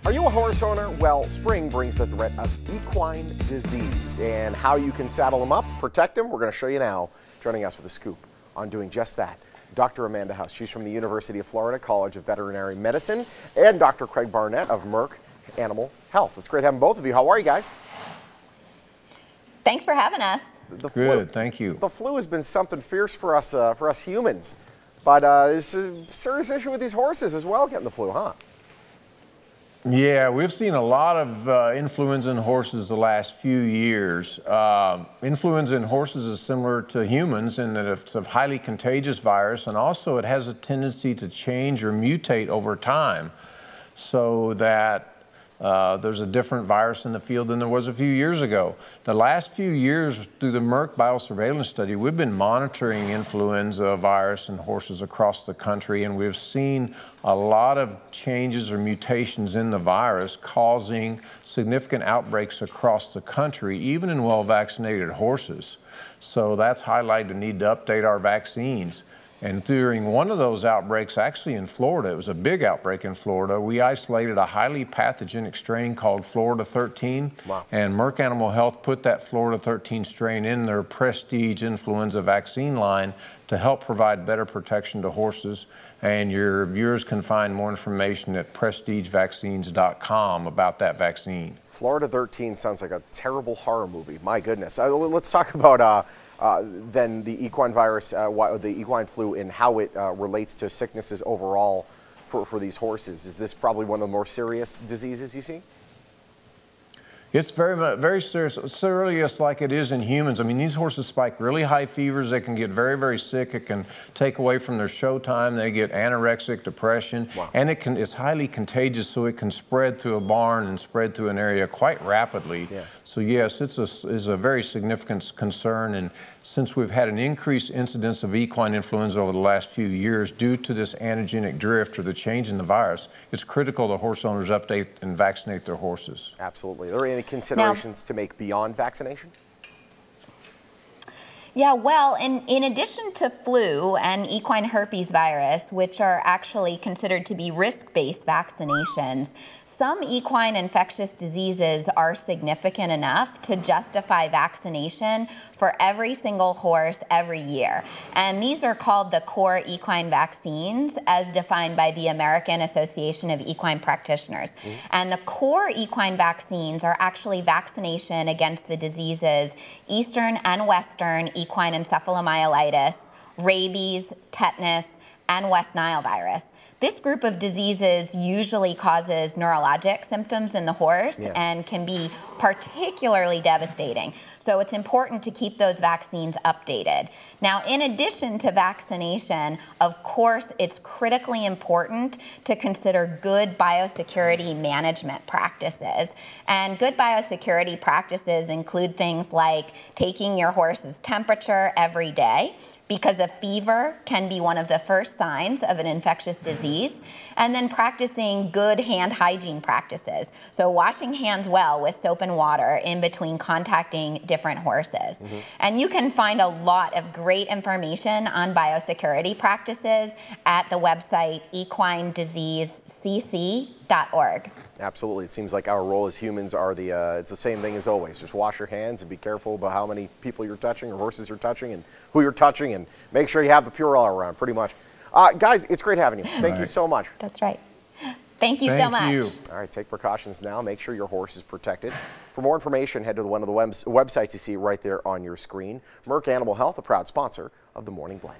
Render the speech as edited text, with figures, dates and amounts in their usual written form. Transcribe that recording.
Are you a horse owner? Well, spring brings the threat of equine disease, and how you can saddle them up, protect them, we're going to show you now. Joining us with a scoop on doing just that, Dr. Amanda House. She's from the University of Florida College of Veterinary Medicine, and Dr. Craig Barnett of Merck Animal Health. It's great having both of you. How are you guys? Thanks for having us. Good, thank you. The flu has been something fierce for us humans, but it's a serious issue with these horses as well, getting the flu, huh? Yeah, we've seen a lot of influenza in horses the last few years. Influenza in horses is similar to humans in that it's a highly contagious virus, and also it has a tendency to change or mutate over time, so that there's a different virus in the field than there was a few years ago. The last few years, through the Merck biosurveillance study, we've been monitoring influenza virus in horses across the country, and we've seen a lot of changes or mutations in the virus causing significant outbreaks across the country, even in well-vaccinated horses. So that's highlighted the need to update our vaccines. And during one of those outbreaks, actually in Florida, it was a big outbreak in Florida, we isolated a highly pathogenic strain called Florida 13. Wow. And Merck Animal Health put that Florida 13 strain in their Prestige influenza vaccine line to help provide better protection to horses. And your viewers can find more information at prestigevaccines.com about that vaccine. Florida 13 sounds like a terrible horror movie. My goodness. Let's talk about then the equine virus, the equine flu, and how it relates to sicknesses overall for these horses. Is this probably one of the more serious diseases you see? It's very serious like it is in humans. I mean, these horses spike really high fevers. They can get very, very sick. It can take away from their show time. They get anorexic, depression. Wow. And it's highly contagious, so it can spread through a barn and spread through an area quite rapidly. Yeah. So yes, it's a very significant concern. And since we've had an increased incidence of equine influenza over the last few years due to this antigenic drift or the change in the virus, it's critical that horse owners update and vaccinate their horses. Absolutely. Are there any considerations to make beyond vaccination? Yeah, well, in addition to flu and equine herpes virus, which are actually considered to be risk-based vaccinations, some equine infectious diseases are significant enough to justify vaccination for every single horse every year. And these are called the core equine vaccines, as defined by the American Association of Equine Practitioners. And the core equine vaccines are actually vaccination against the diseases Eastern and Western equine encephalomyelitis, rabies, tetanus, and West Nile virus. This group of diseases usually causes neurologic symptoms in the horse and can be particularly devastating. So it's important to keep those vaccines updated. Now, in addition to vaccination, of course, it's critically important to consider good biosecurity management practices. And good biosecurity practices include things like taking your horse's temperature every day, because a fever can be one of the first signs of an infectious disease, and then practicing good hand hygiene practices. So washing hands well with soap and water in between contacting different horses. And you can find a lot of great information on biosecurity practices at the website equinediseasecc.org. Absolutely. It seems like our role as humans are it's the same thing as always. Just wash your hands and be careful about how many people you're touching or horses you're touching and who you're touching, and make sure you have the Purell around, pretty much. Guys, it's great having you. Thank you so much. That's right. Thank you so much. Thank you. All right, take precautions now. Make sure your horse is protected. For more information, head to one of the websites you see right there on your screen. Merck Animal Health, a proud sponsor of the Morning Blend.